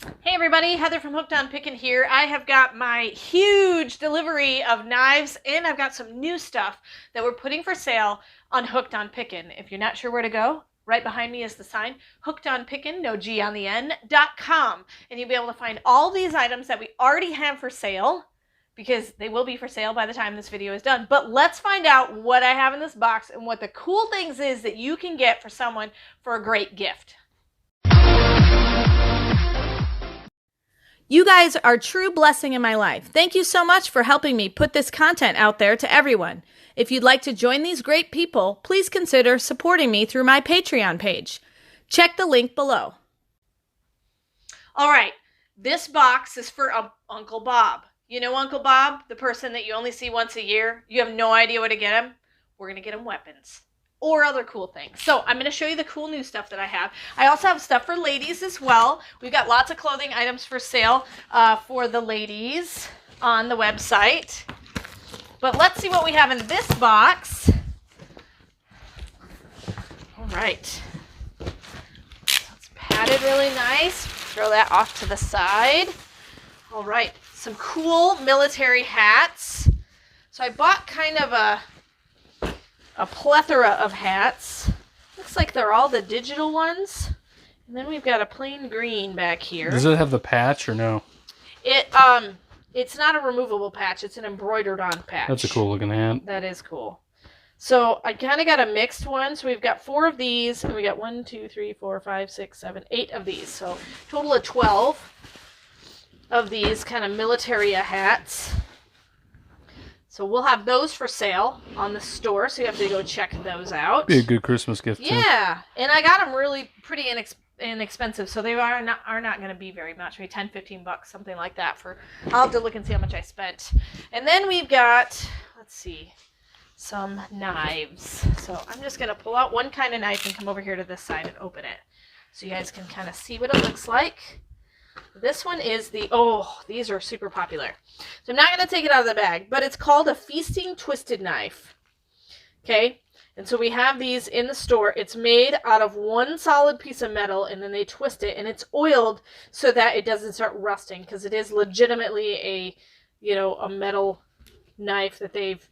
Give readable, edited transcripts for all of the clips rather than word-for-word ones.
Hey everybody, Heather from Hooked on Pickin' here. I have got my huge delivery of knives and I've got some new stuff that we're putting for sale on Hooked on Pickin'. If you're not sure where to go, right behind me is the sign, Hooked on Pickin', no G on the end.com. And you'll be able to find all these items that we already have for sale because they will be for sale by the time this video is done. But let's find out what I have in this box and what the cool things is that you can get for someone for a great gift. You guys are a true blessing in my life. Thank you so much for helping me put this content out there to everyone. If you'd like to join these great people, please consider supporting me through my Patreon page. Check the link below. All right, this box is for Uncle Bob. You know Uncle Bob, the person that you only see once a year? You have no idea what to get him? We're going to get him weapons. Or other cool things. So I'm going to show you the cool new stuff that I have. I also have stuff for ladies as well. We've got lots of clothing items for sale for the ladies on the website. But let's see what we have in this box. All right. It's padded really nice. Throw that off to the side. All right. Some cool military hats. So I bought kind of a plethora of hats. Looks like they're all the digital ones. And then we've got a plain green back here. Does it have the patch or no? It's not a removable patch. It's an embroidered on patch. That's a cool looking hat. That is cool. So I kind of got a mixed one. So we've got 4 of these, and we got 1, 2, 3, 4, 5, 6, 7, 8 of these. So total of 12 of these kind of military hats. So we'll have those for sale on the store, so you have to go check those out. Be a good Christmas gift, too. Yeah, and I got them really pretty inexpensive, so they are not going to be very much, maybe 10, 15 bucks, something like that. I'll have to look and see how much I spent. And then we've got, let's see, some knives. So I'm just going to pull out one kind of knife and come over here to this side and open it, so you guys can kind of see what it looks like. This one is these are super popular. So I'm not going to take it out of the bag, but it's called a Feasting Twisted Knife. Okay? And so we have these in the store. It's made out of one solid piece of metal, and then they twist it, and it's oiled so that it doesn't start rusting, because it is legitimately a metal knife that they've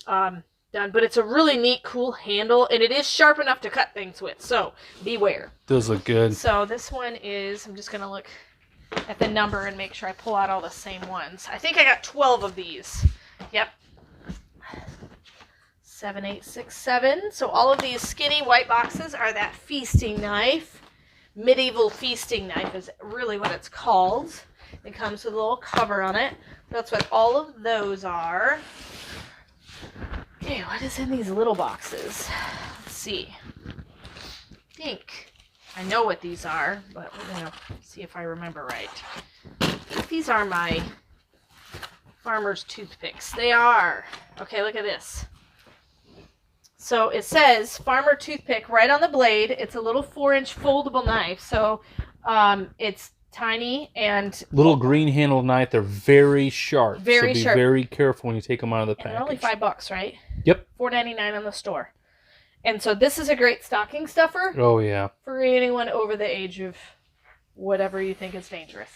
done. But it's a really neat, cool handle, and it is sharp enough to cut things with. So beware. Those look good. So this one is, I'm just going to look at the number and make sure I pull out all the same ones. I think I got 12 of these. Yep. 7, 8, 6, 7. So all of these skinny white boxes are that feasting knife. Medieval feasting knife is really what it's called. It comes with a little cover on it. That's what all of those are. Okay, what is in these little boxes? Let's see. I think I know what these are, but we're going to see if I remember right. I think these are my farmer's toothpicks. They are. Okay, look at this. So it says farmer toothpick right on the blade. It's a little 4-inch foldable knife. So it's tiny and little green handled knife. They're very sharp. Very so sharp. Be very careful when you take them out of the package. They're only $5, right? Yep. $4.99 on the store. And so this is a great stocking stuffer. Oh, yeah. For anyone over the age of whatever you think is dangerous.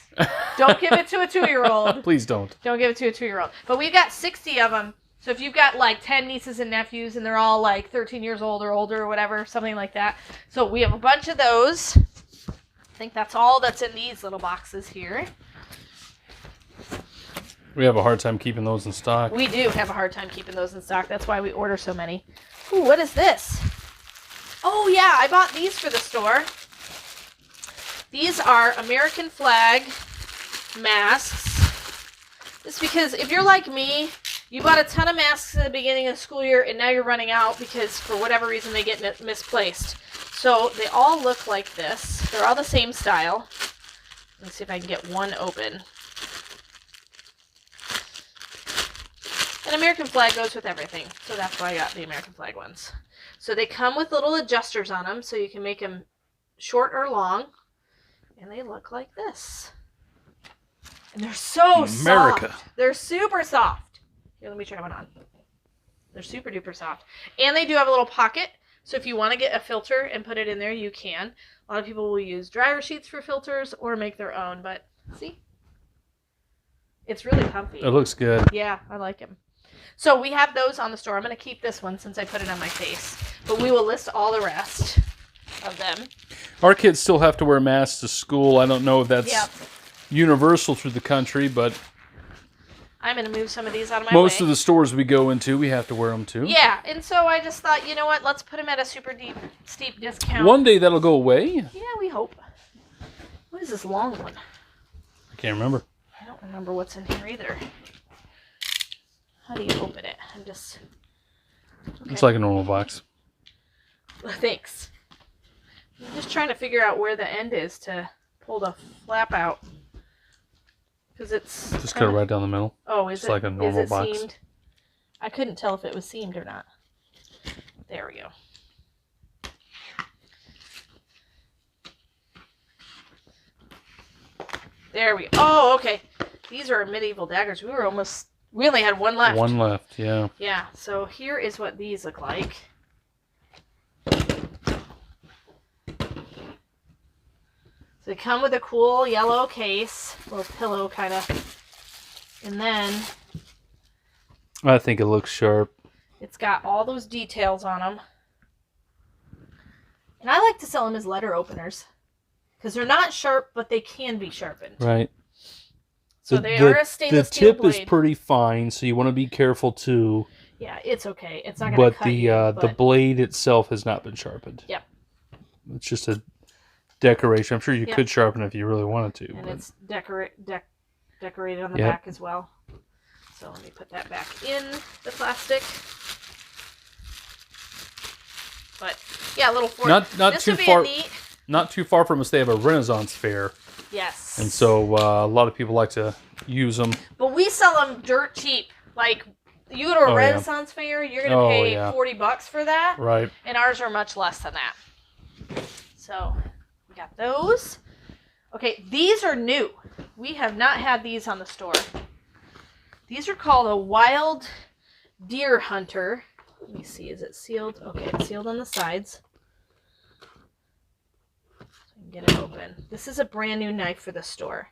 Don't give it to a 2-year-old. Please don't. Don't give it to a 2-year-old. But we've got 60 of them. So if you've got like 10 nieces and nephews and they're all like 13 years old or older or whatever, something like that. So we have a bunch of those. I think that's all that's in these little boxes here. We have a hard time keeping those in stock. We do have a hard time keeping those in stock. That's why we order so many. Ooh, what is this? Oh, yeah, I bought these for the store. These are American flag masks. It's because if you're like me, you bought a ton of masks in the beginning of the school year, and now you're running out because for whatever reason they get misplaced. So they all look like this. They're all the same style. Let's see if I can get one open. An American flag goes with everything, so that's why I got the American flag ones. So they come with little adjusters on them, so you can make them short or long, and they look like this. And they're so soft. They're super soft. Here, let me try one on. They're super duper soft. And they do have a little pocket, So if you want to get a filter and put it in there, you can. A lot of people will use dryer sheets for filters or make their own, but see? It's really comfy. It looks good. Yeah, I like them. So we have those on the store. I'm going to keep this one since I put it on my face, but we will list all the rest of them. Our kids still have to wear masks to school. I don't know if that's Yep. universal through the country, but I'm going to move some of these out of my way. most of the stores we go into, we have to wear them too. Yeah, and so I just thought, you know what? Let's put them at a super steep discount. One day that'll go away. Yeah, we hope. What is this long one? I can't remember. I don't remember what's in here either. How do you open it? I'm just... Okay. It's like a normal box. Thanks. I'm just trying to figure out where the end is to pull the flap out. Because it's... Just cut it right down the middle. Oh, is It's it? like a normal is it box. Seamed? I couldn't tell if it was seamed or not. There we go. There we go. Oh, okay. These are medieval daggers. We only had one left. One left, yeah. Yeah, so here is what these look like. So they come with a cool yellow case, little pillow kind of. And then I think it looks sharp. it's got all those details on them. And I like to sell them as letter openers. Because they're not sharp, but they can be sharpened. Right. So they are a stainless steel The blade. tip is pretty fine, so you want to be careful too. Yeah, it's okay. It's not going to But cut you. the blade itself has not been sharpened. Yep. It's just a decoration. I'm sure you Yep. could sharpen it if you really wanted to. And but it's decorated on the Yep. back as well. So let me put that back in the plastic. But yeah, a little Ford. Not this too would be far. a neat. Not too far from us, they have a Renaissance fair, Yes. and so a lot of people like to use them. But we sell them dirt cheap. Like you go to a Oh, yeah. Renaissance fair, you're gonna Oh, pay yeah. $40 for that, Right. and ours are much less than that. So we got those. Okay, these are new. We have not had these on the store. These are called a Wild Deer Hunter. Let me see, is it sealed? Okay, it's sealed on the sides. Get it open. This is a brand new knife for the store.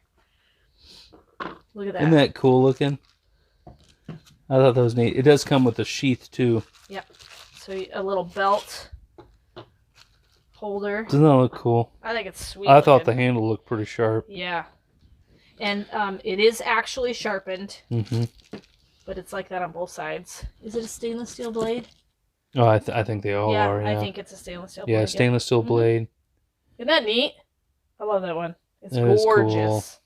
Look at that. Isn't that cool looking? I thought that was neat. It does come with a sheath too. Yep. So a little belt holder. Doesn't that look cool? I think it's sweet. I thought the looking. handle looked pretty sharp. Yeah. And it is actually sharpened, Mm-hmm. but it's like that on both sides. Is it a stainless steel blade? Oh, I think they all yeah, are. Yeah. I think it's a stainless steel blade. Yeah, stainless steel Mhm. blade. Isn't that neat? I love that one. It's That is gorgeous.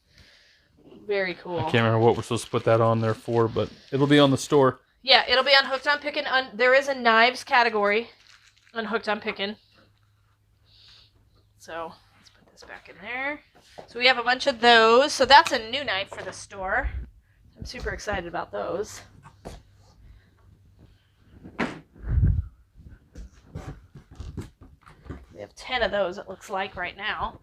Very cool. I can't remember what we're supposed to put that on there for, but it'll be on the store. Yeah, it'll be on Hooked on Pickin'. There is a knives category on Hooked on Pickin'. So let's put this back in there. So we have a bunch of those. So that's a new knife for the store. I'm super excited about those. We have 10 of those, it looks like, right now.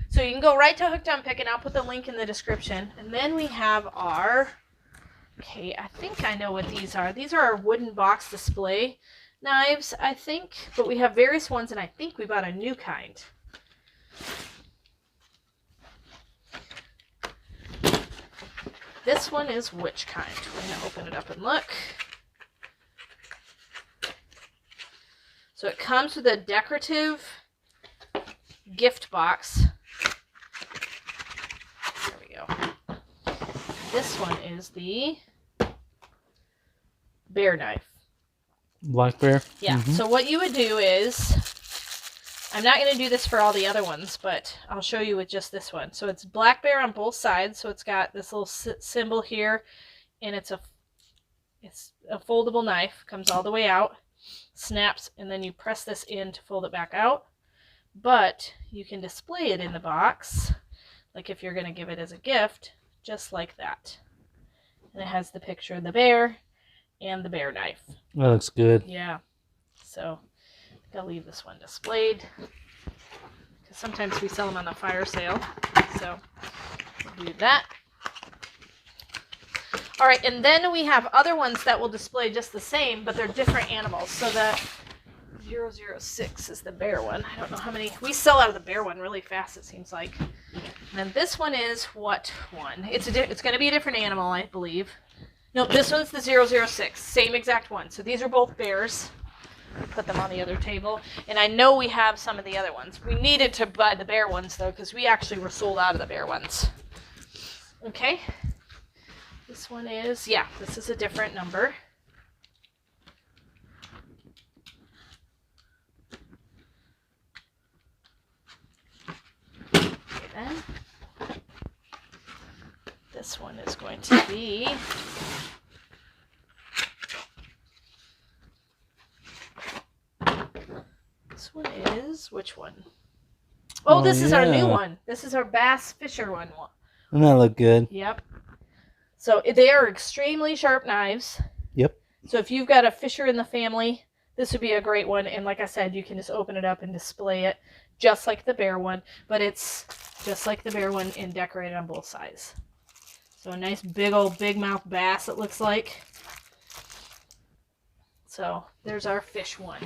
So you can go right to Hooked on Pickin'. I'll put the link in the description. And then we have our... Okay, I think I know what these are. These are our wooden box display knives, I think. But we have various ones, and I think we bought a new kind. This one is which kind? We're going to open it up and look. So it comes with a decorative gift box. There we go. This one is the bear knife. Black bear? Yeah, Mhm. so what you would do is, I'm not going to do this for all the other ones, but I'll show you with just this one. So it's black bear on both sides, so it's got this little symbol here, and it's a foldable knife, comes all the way out, snaps, and then you press this in to fold it back out. But you can display it in the box, like if you're going to give it as a gift, just like that. And it has the picture of the bear and the bear knife. That looks good. Yeah. So I'll leave this one displayed because sometimes we sell them on the fire sale. So we'll do that. All right, and then we have other ones that will display just the same, but they're different animals. So 006 is the bear one. I don't know how many. We sell out of the bear one really fast, it seems like. And then this one is what one? It's going to be a different animal, I believe. No, this one's the 006. Same exact one. So these are both bears. Put them on the other table. And I know we have some of the other ones. We needed to buy the bear ones, though, because we actually were sold out of the bear ones. Okay. This one is, yeah, this is a different number. Then this one is going to be this one is which one? Oh, this is our new one. This is our Bass Fisher one. Doesn't that look good? Yep. So they are extremely sharp knives. Yep. So if you've got a fisher in the family, this would be a great one. And like I said, you can just open it up and display it just like the bear one, but it's just like the bear one and decorated on both sides. So a nice big old big mouth bass, it looks like. So there's our fish one.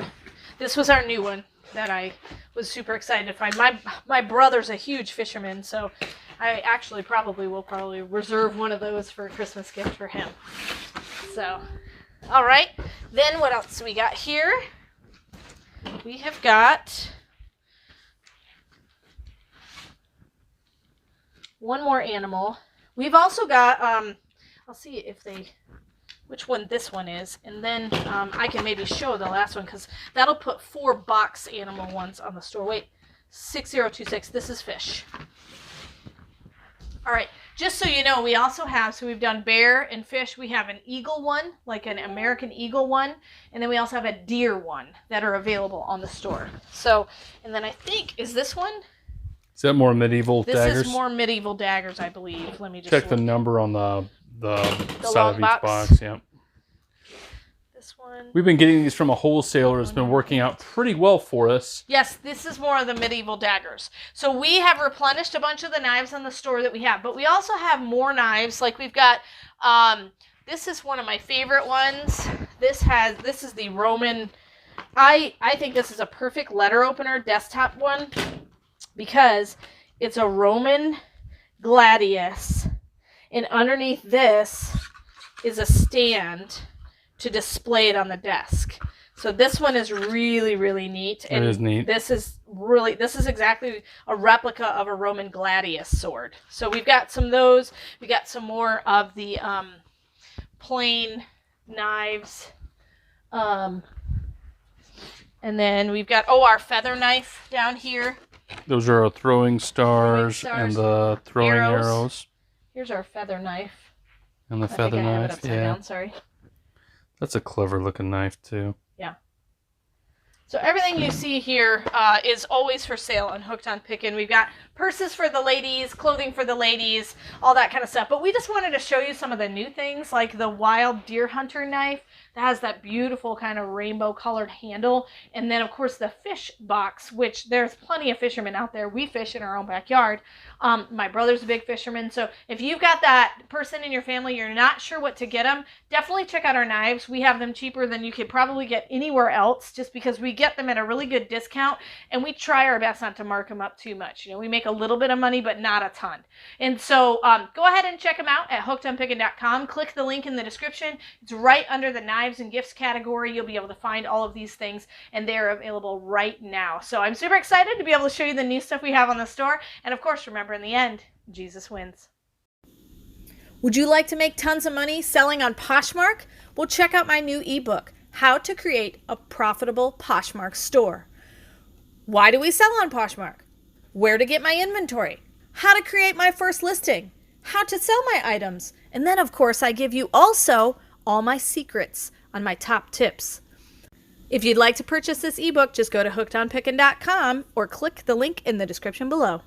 This was our new one that I was super excited to find. My brother's a huge fisherman, so I actually will probably reserve one of those for a Christmas gift for him. So, all right. Then what else we got here? We have got one more animal. We've also got, I'll see if which one this one is, and then I can maybe show the last one, because that'll put 4 box animal ones on the store. Wait, 6026, this is fish. All right, just so you know, we also have, so we've done bear and fish. We have an eagle one, like an American eagle one, and then we also have a deer one that are available on the store. So, and then I think, is this one? Is that more medieval daggers? This is more medieval daggers, I believe. Let me just check the number on the side of each box. Yeah. This one. We've been getting these from a wholesaler. It's been working out pretty well for us. Yes, this is more of the medieval daggers. So we have replenished a bunch of the knives in the store that we have, but we also have more knives. Like we've got, this is one of my favorite ones. This is the Roman. I think this is a perfect letter opener desktop one, because it's a Roman gladius, and underneath this is a stand to display it on the desk. So this one is really, really neat. And it is neat. This is exactly a replica of a Roman gladius sword. So we've got some of those. We got some more of the plain knives. And then we've got, our feather knife down here. Those are our throwing stars and the throwing arrows. Here's our feather knife. And the feather knife, yeah. Down, sorry. That's a clever looking knife too. Yeah. So everything you see here is always for sale on Hooked on Pickin'. We've got purses for the ladies, clothing for the ladies, all that kind of stuff. But we just wanted to show you some of the new things, like the Wild Deer Hunter knife that has that beautiful kind of rainbow colored handle. And then, of course, the fish box, which there's plenty of fishermen out there. We fish in our own backyard. My brother's a big fisherman. So if you've got that person in your family, you're not sure what to get them, definitely check out our knives. We have them cheaper than you could probably get anywhere else, just because we get them at a really good discount, and we try our best not to mark them up too much. You know, we make a little bit of money, but not a ton. And so go ahead and check them out at hookedonpickin.com. Click the link in the description. It's right under the knives and gifts category. You'll be able to find all of these things, and they're available right now. So I'm super excited to be able to show you the new stuff we have on the store. And of course, remember, in the end, Jesus wins. Would you like to make tons of money selling on Poshmark? Well, check out my new ebook, How to Create a Profitable Poshmark Store. Why do we sell on Poshmark? Where to get my inventory? How to create my first listing? How to sell my items? And then, of course, I give you also all my secrets on my top tips. If you'd like to purchase this ebook, just go to hookedonpickin.com or click the link in the description below.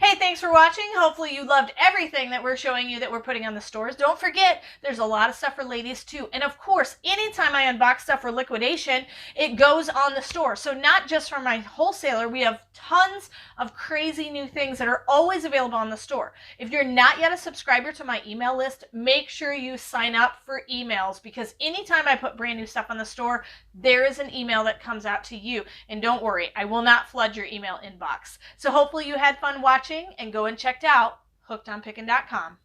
Hey, thanks for watching. Hopefully you loved everything that we're showing you that we're putting on the stores. Don't forget, there's a lot of stuff for ladies too. And of course, anytime I unbox stuff for liquidation, it goes on the store. So not just from my wholesaler, we have tons of crazy new things that are always available on the store. If you're not yet a subscriber to my email list, make sure you sign up for emails, because anytime I put brand new stuff on the store, there is an email that comes out to you. And don't worry, I will not flood your email inbox. So hopefully you had fun watching, and go and check out hookedonpickin.com.